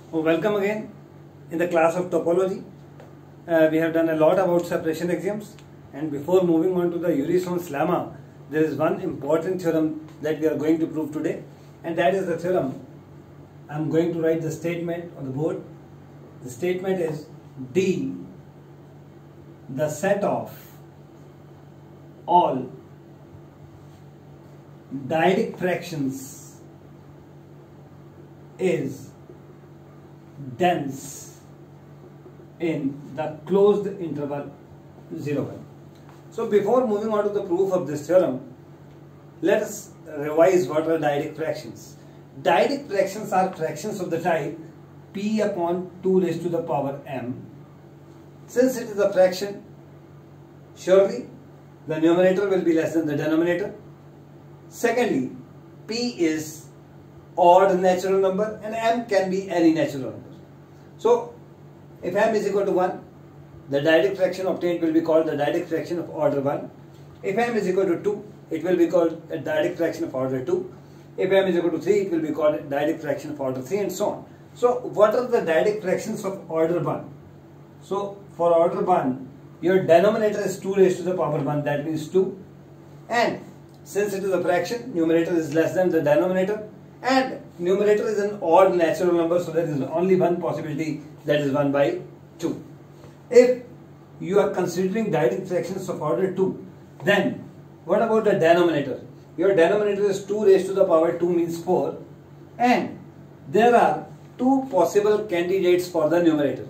Welcome again in the class of topology. We have done a lot about separation axioms, and before moving on to the Urysohn's lemma, there is one important theorem that we are going to prove today, and that is the theorem. I am going to write the statement on the board. The statement is D, the set of all dyadic fractions is dense in the closed interval 0, 1. So before moving on to the proof of this theorem, let us revise what are dyadic fractions. Dyadic fractions are fractions of the type p upon 2 raised to the power m. Since it is a fraction, surely the numerator will be less than the denominator. Secondly, p is odd natural number and m can be any natural number. So, if m is equal to 1, the dyadic fraction obtained will be called the dyadic fraction of order 1. If m is equal to 2, it will be called a dyadic fraction of order 2. If m is equal to 3, it will be called a dyadic fraction of order 3, and so on. So, what are the dyadic fractions of order 1? So, for order 1, your denominator is 2 raised to the power 1, that means 2. And since it is a fraction, numerator is less than the denominator. And numerator is an odd natural number, so there is only one possibility, that is 1 by 2. If you are considering dyadic fractions of order 2, then what about the denominator? Your denominator is 2 raised to the power 2 means 4, and there are two possible candidates for the numerator.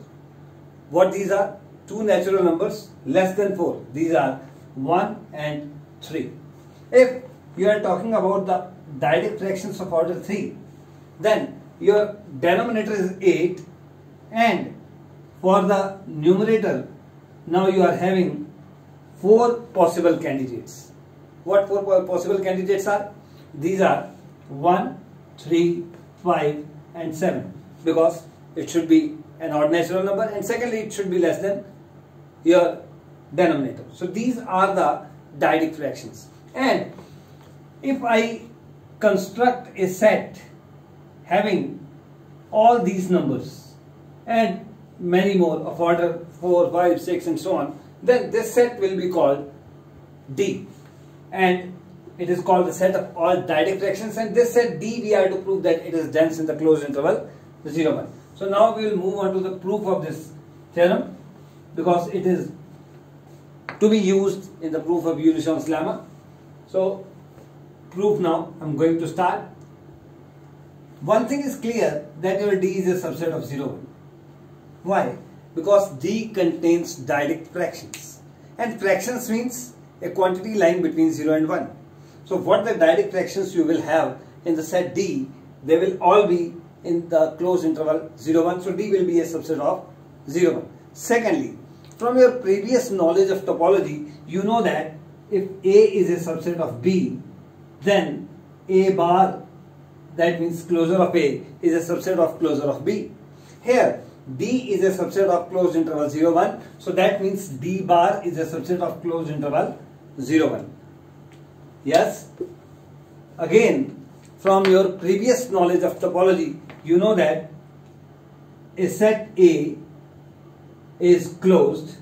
What these are? Two natural numbers less than 4. These are 1 and 3. If you are talking about the dyadic fractions of order 3, then your denominator is 8, and for the numerator, now you are having 4 possible candidates. What 4 possible candidates are? These are 1, 3, 5 and 7, because it should be an odd natural number, and secondly it should be less than your denominator. So these are the dyadic fractions. And if I construct a set having all these numbers and many more of order 4, 5, 6 and so on, then this set will be called D, and it is called the set of all dyadic fractions, and this set D we are to prove that it is dense in the closed interval 0, 1. So now we will move on to the proof of this theorem, because it is to be used in the proof of Urysohn's lemma. So proof now, I am going to start. One thing is clear, that your D is a subset of 0, 1. Why? Because D contains dyadic fractions, and fractions means a quantity lying between 0 and 1. So what the dyadic fractions you will have in the set D, they will all be in the closed interval 0, 1. So D will be a subset of 0, 1. Secondly, from your previous knowledge of topology, you know that if A is a subset of B, then A bar, that means closure of A, is a subset of closure of B. Here D is a subset of closed interval 0, 1, so that means D bar is a subset of closed interval 0, 1. Yes? Again, from your previous knowledge of topology, you know that a set A is closed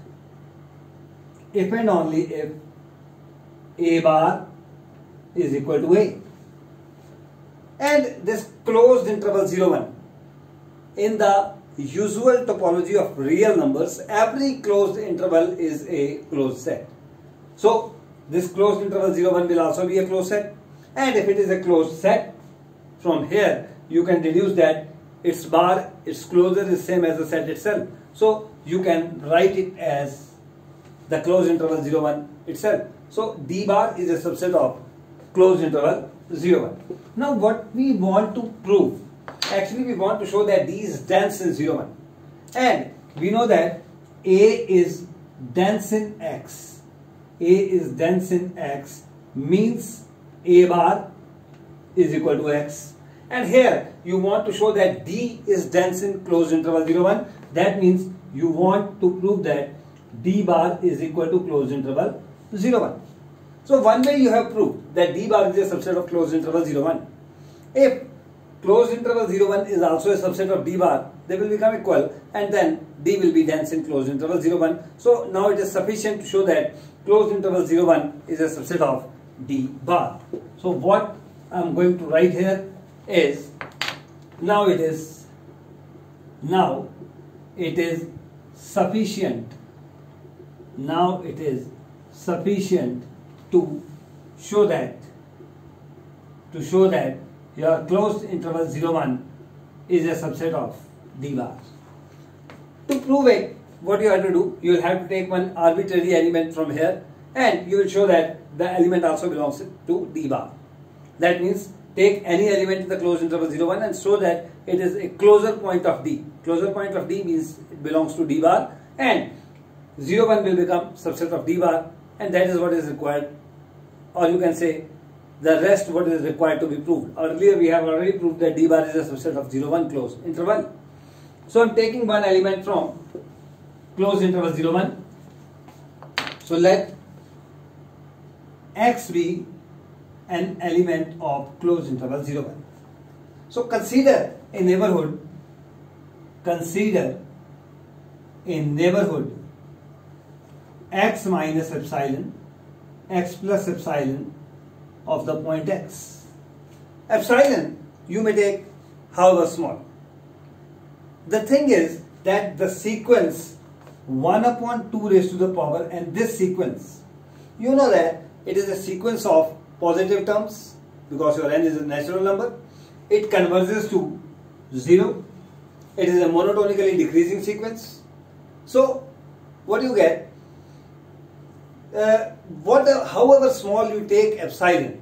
if and only if A bar is equal to A. And this closed interval 0, 1, in the usual topology of real numbers, every closed interval is a closed set. So this closed interval 0, 1 will also be a closed set, and if it is a closed set, from here you can deduce that its bar, its closure is same as the set itself. So you can write it as the closed interval 0, 1 itself. So D bar is a subset of closed interval 0, 1. Now what we want to prove, actually we want to show that D is dense in 0, 1. And we know that A is dense in X. A is dense in X means A bar is equal to X. And here you want to show that D is dense in closed interval 0, 1. That means you want to prove that D bar is equal to closed interval 0, 1. So one way you have proved that D bar is a subset of closed interval 0, 1. If closed interval 0, 1 is also a subset of D bar, they will become equal, and then D will be dense in closed interval 0, 1. So now it is sufficient to show that closed interval 0, 1 is a subset of D bar. So what I am going to write here is, now it is sufficient to show that your closed interval 0, 1 is a subset of D bar. To prove it, what you have to do, you will have to take one arbitrary element from here, and you will show that the element also belongs to D bar. That means take any element in the closed interval 0, 1 and show that it is a closure point of D. Closure point of D means it belongs to D bar, and 0, 1 will become subset of D bar, and that is what is required, or you can say the rest what is required to be proved. Earlier we have already proved that D bar is a subset of 0, 1 closed interval. So I am taking one element from closed interval 0, 1. So let X be an element of closed interval 0, 1. So consider a neighborhood x minus epsilon, x plus epsilon of the point x. Epsilon you may take however small. The thing is that the sequence 1 upon 2 raised to the power, and this sequence, you know that it is a sequence of positive terms because your n is a natural number. It converges to 0. It is a monotonically decreasing sequence. So what you get, however small you take epsilon,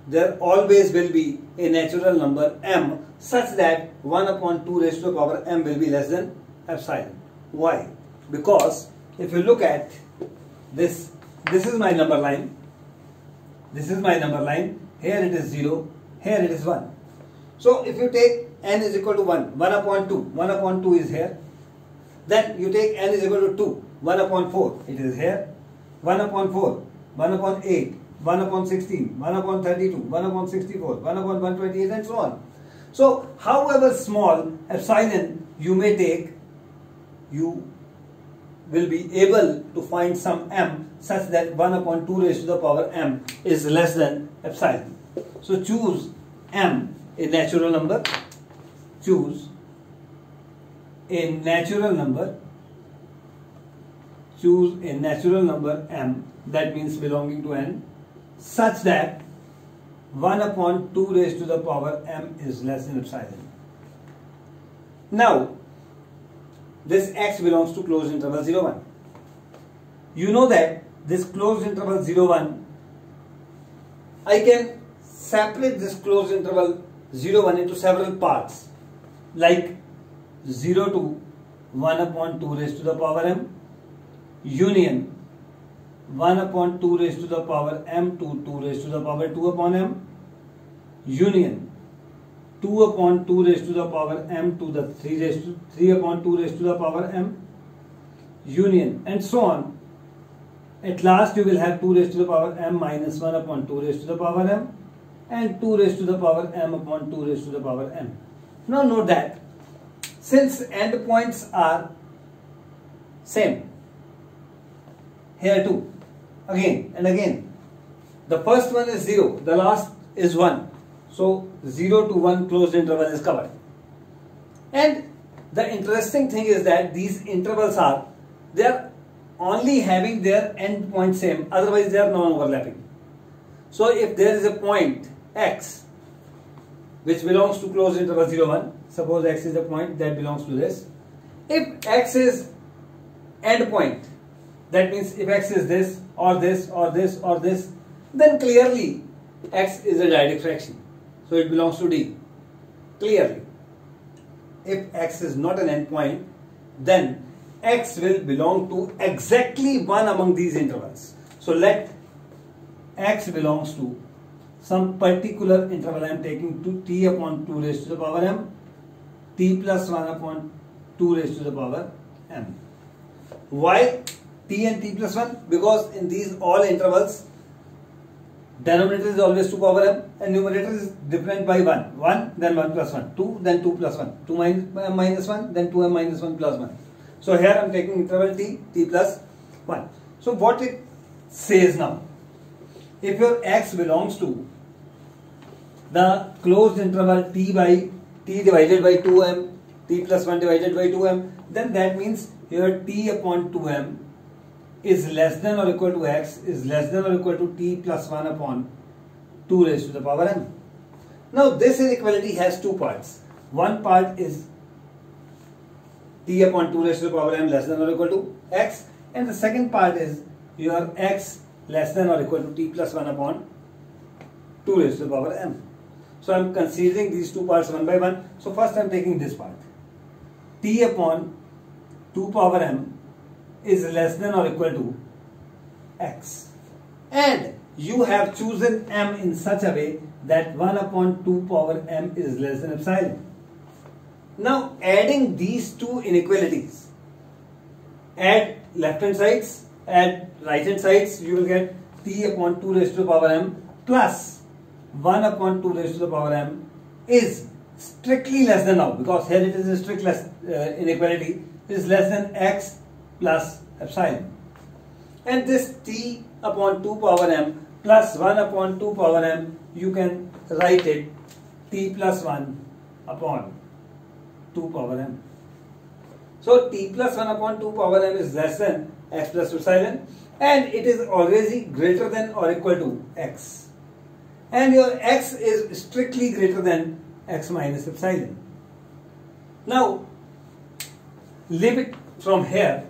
there always will be a natural number m such that 1 upon 2 raised to the power m will be less than epsilon. Why? Because if you look at this is my number line. This is my number line. Here it is 0. Here it is 1. So if you take n is equal to 1, 1 upon 2, 1 upon 2 is here. Then you take n is equal to 2, 1 upon 4, it is here. 1 upon 4, 1 upon 8, 1 upon 16, 1 upon 32, 1 upon 64, 1 upon 128 and so on. So however small epsilon you may take, you will be able to find some m such that 1 upon 2 raised to the power m is less than epsilon. So choose m, a natural number. Choose a natural number. Choose a natural number m, that means belonging to n, such that 1 upon 2 raised to the power m is less than epsilon. Now, this x belongs to closed interval 0, 1. You know that this closed interval 0, 1, I can separate this closed interval 0, 1 into several parts, like 0 to 1 upon 2 raised to the power m, union 1 upon 2 raised to the power m to 2 raised to the power 2 upon m, union 2 upon 2 raised to the power m to the 3 upon 2 raised to the power m, union, and so on. At last you will have 2 raised to the power m minus 1 upon 2 raised to the power m and 2 raised to the power m upon 2 raised to the power m. Now note that since endpoints are same here too, again and again, the first one is 0, the last is 1. So 0 to 1 closed interval is covered. And the interesting thing is that these intervals are only having their endpoint same, otherwise they are non-overlapping. So if there is a point x which belongs to closed interval 0, 1, suppose x is a point that belongs to this. If x is endpoint, that means if x is this or this or this or this, then clearly x is a dyadic fraction. So it belongs to D. Clearly. If x is not an endpoint, then x will belong to exactly one among these intervals. So let x belongs to some particular interval. I am taking to t upon 2 raised to the power m, t plus 1 upon 2 raised to the power m. Why t and t plus 1? Because in these all intervals, Denominator is always 2 power m and numerator is different by 1. 1 then 1 plus 1. 2 then 2 plus 1. 2 minus 1 then 2m minus 1 plus 1. So here I am taking interval t plus 1. So what it says now, if your x belongs to the closed interval t divided by 2m, t plus 1 divided by 2m, then that means your t upon 2m is less than or equal to x is less than or equal to t plus 1 upon 2 raised to the power m. Now this inequality has two parts. One part is t upon 2 raised to the power m less than or equal to x, and the second part is your x less than or equal to t plus 1 upon 2 raised to the power m. So I am considering these two parts one by one. So first I am taking this part. T upon 2 power m is less than or equal to x, and you have chosen m in such a way that 1 upon 2 power m is less than epsilon. Now adding these two inequalities, add left hand sides, add right hand sides, you will get t upon 2 raised to the power m plus 1 upon 2 raised to the power m is strictly less than now, because here it is a strict inequality, is less than x plus epsilon. And this t upon 2 power m plus 1 upon 2 power m, you can write it t plus 1 upon 2 power m. So t plus 1 upon 2 power m is less than x plus epsilon, and it is already greater than or equal to x. And your x is strictly greater than x minus epsilon. Now, leave it from here.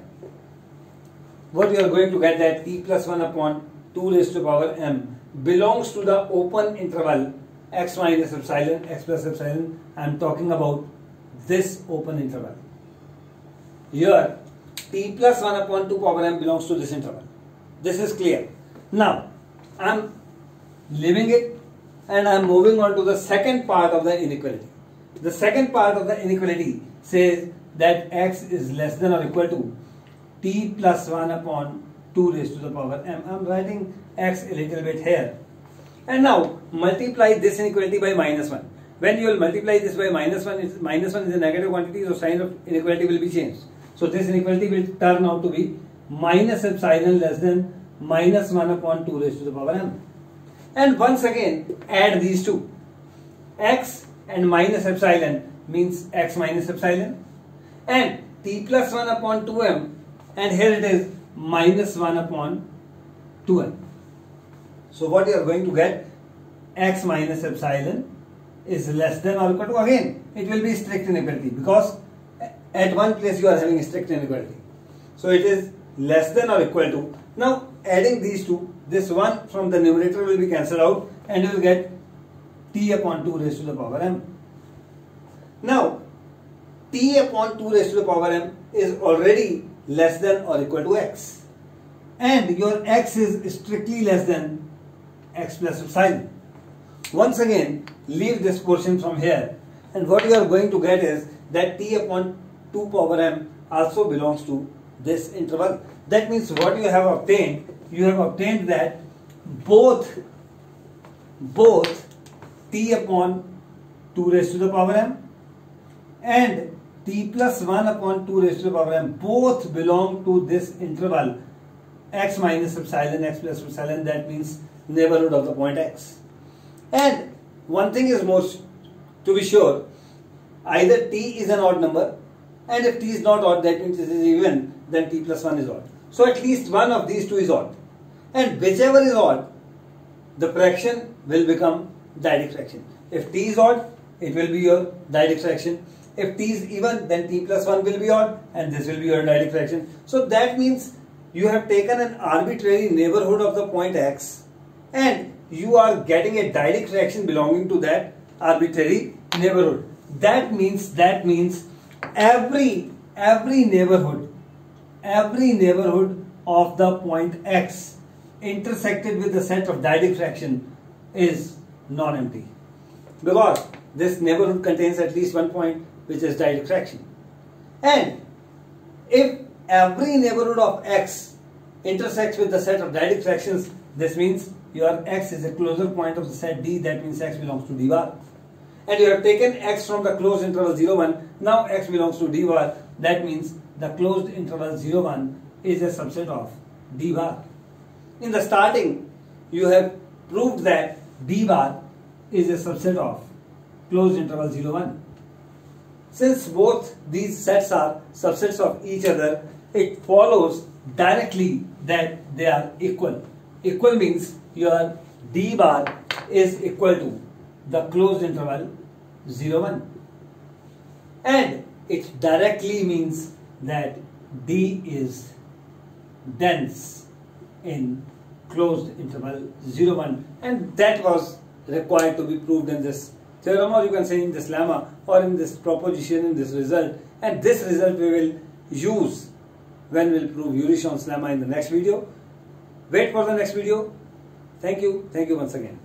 What you are going to get that t plus 1 upon 2 raised to the power m belongs to the open interval x minus epsilon, x plus epsilon. I am talking about this open interval. Here, t plus 1 upon 2 power m belongs to this interval. This is clear. Now, I am leaving it and I am moving on to the second part of the inequality. The second part of the inequality says that x is less than or equal to t plus 1 upon 2 raised to the power m. I am writing x a little bit here. And now multiply this inequality by minus 1. When you will multiply this by minus 1, minus 1 is a negative quantity, so sign of inequality will be changed. So this inequality will turn out to be minus epsilon less than minus 1 upon 2 raised to the power m. And once again add these two. X and minus epsilon means x minus epsilon, and t plus 1 upon 2m, and here it is minus 1 upon 2m. So what you are going to get, x minus epsilon is less than or equal to, again it will be strict inequality, because at one place you are having strict inequality. So it is less than or equal to. Now adding these two, this one from the numerator will be cancelled out and you will get t upon 2 raised to the power m. Now t upon 2 raised to the power m is already less than or equal to x, and your x is strictly less than x plus epsilon. Once again leave this portion from here, and what you are going to get is that t upon 2 power m also belongs to this interval. That means what you have obtained that both t upon 2 raised to the power m and t plus 1 upon 2 raised to the power m both belong to this interval x minus epsilon, x plus epsilon. That means neighborhood of the point x. And one thing is most to be sure, either t is an odd number, and if t is not odd, that means it is even, then t plus 1 is odd. So at least one of these two is odd, and whichever is odd, the fraction will become dyadic fraction. If t is odd, it will be your dyadic fraction. If t is even, then t plus 1 will be odd, and this will be your dyadic fraction. So that means you have taken an arbitrary neighborhood of the point x, and you are getting a dyadic fraction belonging to that arbitrary neighborhood. That means every neighborhood of the point x intersected with the set of dyadic fraction is non-empty, because this neighborhood contains at least one point which is dyadic fraction. And if every neighborhood of x intersects with the set of dyadic fractions, this means your X is a closure point of the set D, that means X belongs to D bar. And you have taken X from the closed interval 0, 1, now X belongs to D bar, that means the closed interval 0, 1 is a subset of D bar. In the starting, you have proved that D bar is a subset of closed interval 0, 1. Since both these sets are subsets of each other, it follows directly that they are equal. Equal means your D bar is equal to the closed interval 0, 1. And it directly means that D is dense in closed interval 0, 1. And that was required to be proved in this theorem, or you can say in this lemma, or in this proposition, in this result. And this result we will use when we will prove Eurechon's lemma in the next video. Wait for the next video. Thank you once again.